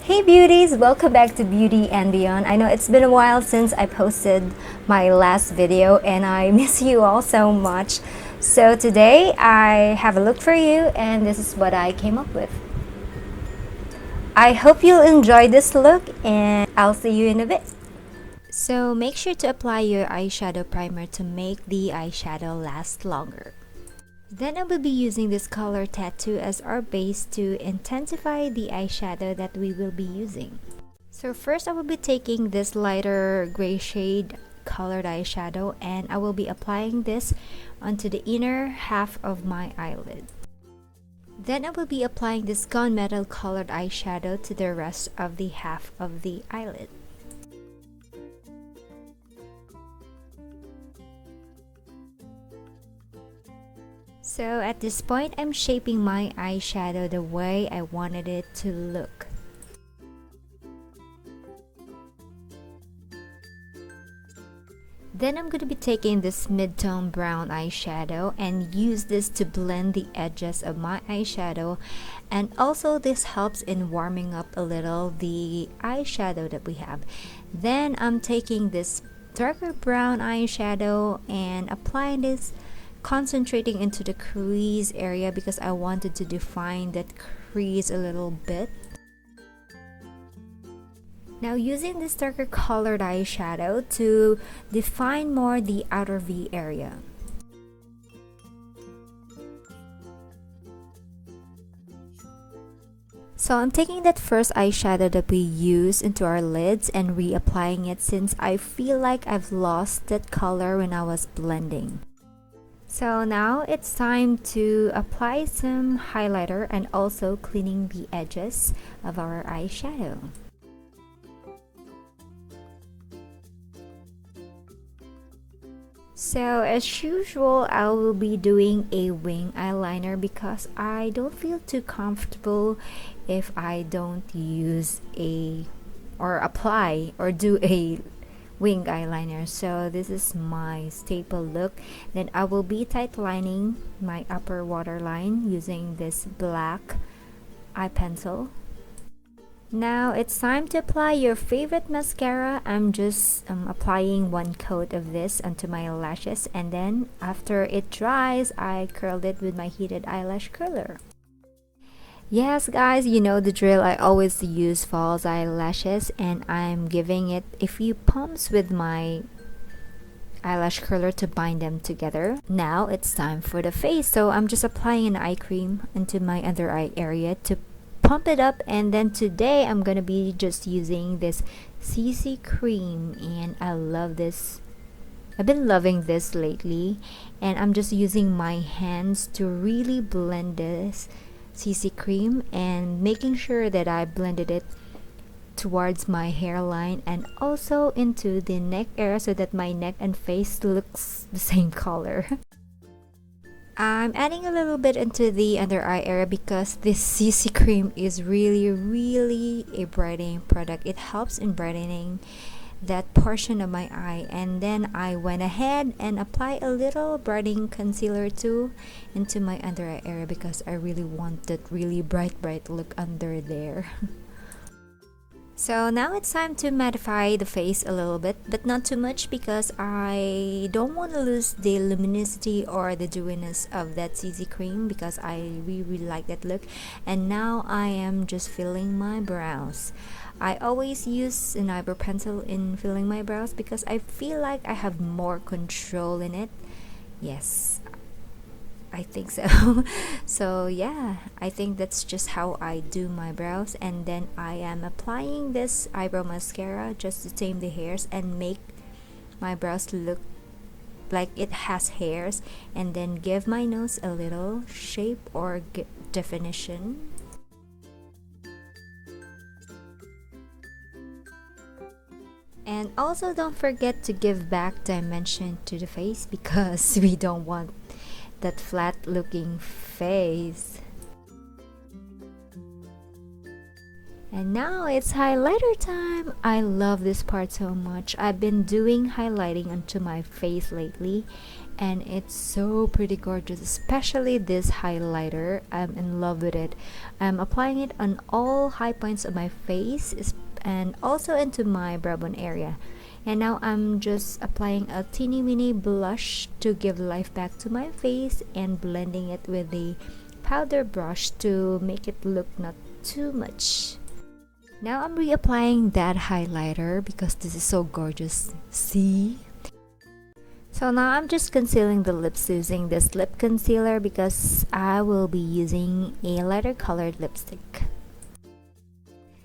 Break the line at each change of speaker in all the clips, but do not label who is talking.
Hey beauties, welcome back to Beauty and Beyond. I know it's been a while since I posted my last video and I miss you all so much. So today I have a look for you and this is what I came up with. I hope you'll enjoy this look and I'll see you in a bit. So make sure to apply your eyeshadow primer to make the eyeshadow last longer. Then I will be using this color tattoo as our base to intensify the eyeshadow that we will be using. So first I will be taking this lighter gray shade colored eyeshadow and I will be applying this onto the inner half of my eyelid. Then I will be applying this gunmetal colored eyeshadow to the rest of the half of the eyelid. So at this point, I'm shaping my eyeshadow the way I wanted it to look. Then I'm going to be taking this mid-tone brown eyeshadow and use this to blend the edges of my eyeshadow, and also this helps in warming up a little the eyeshadow that we have. Then I'm taking this darker brown eyeshadow and applying this, concentrating into the crease area because I wanted to define that crease a little bit. Now using this darker colored eyeshadow to define more the outer V area. So I'm taking that first eyeshadow that we used into our lids and reapplying it since I feel like I've lost that color when I was blending. So now it's time to apply some highlighter and also cleaning the edges of our eyeshadow. So as usual, I will be doing a wing eyeliner because I don't feel too comfortable if I don't use or apply or do a wing eyeliner. So this is my staple look. Then I will be tight lining my upper waterline using this black eye pencil. Now it's time to apply your favorite mascara. I'm just applying one coat of this onto my lashes, and then after it dries, I curled it with my heated eyelash curler. Yes guys, you know the drill. I always use false eyelashes and I'm giving it a few pumps with my eyelash curler to bind them together. Now it's time for the face. So I'm just applying an eye cream into my under eye area to pump it up, and then today I'm gonna be just using this CC cream and I love this. I've been loving this lately and I'm just using my hands to really blend this CC cream and making sure that I blended it towards my hairline and also into the neck area so that my neck and face looks the same color. I'm adding a little bit into the under eye area because this CC cream is really a brightening product. It helps in brightening that portion of my eye, and then I went ahead and applied a little brightening concealer too into my under eye area because I really want that really bright look under there. So now it's time to mattify the face a little bit, but not too much because I don't want to lose the luminosity or the dewiness of that CC cream because I really like that look. And now I am just filling my brows. I always use an eyebrow pencil in filling my brows because I feel like I have more control in it. Yes, I think so. So yeah, I think that's just how I do my brows. And then I am applying this eyebrow mascara just to tame the hairs and make my brows look like it has hairs, and then give my nose a little shape or definition. And also don't forget to give back dimension to the face because we don't want that flat looking face. And now it's highlighter time. I love this part so much. I've been doing highlighting onto my face lately and it's so pretty gorgeous, especially this highlighter. I'm in love with it. I'm applying it on all high points of my face and also into my brow bone area. And now I'm just applying a teeny weeny blush to give life back to my face and blending it with the powder brush to make it look not too much. Now I'm reapplying that highlighter because this is so gorgeous. See? So now I'm just concealing the lips using this lip concealer because I will be using a lighter colored lipstick.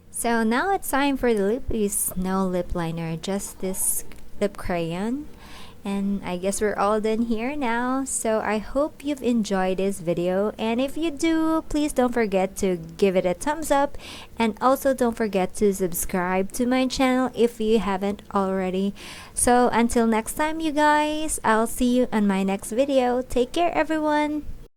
So now it's time for the lip. Is no lip liner, just this lip crayon. And I guess we're all done here now. So I hope you've enjoyed this video, and if you do, please don't forget to give it a thumbs up, and also don't forget to subscribe to my channel if you haven't already. So until next time, you guys, I'll see you on my next video. Take care, everyone.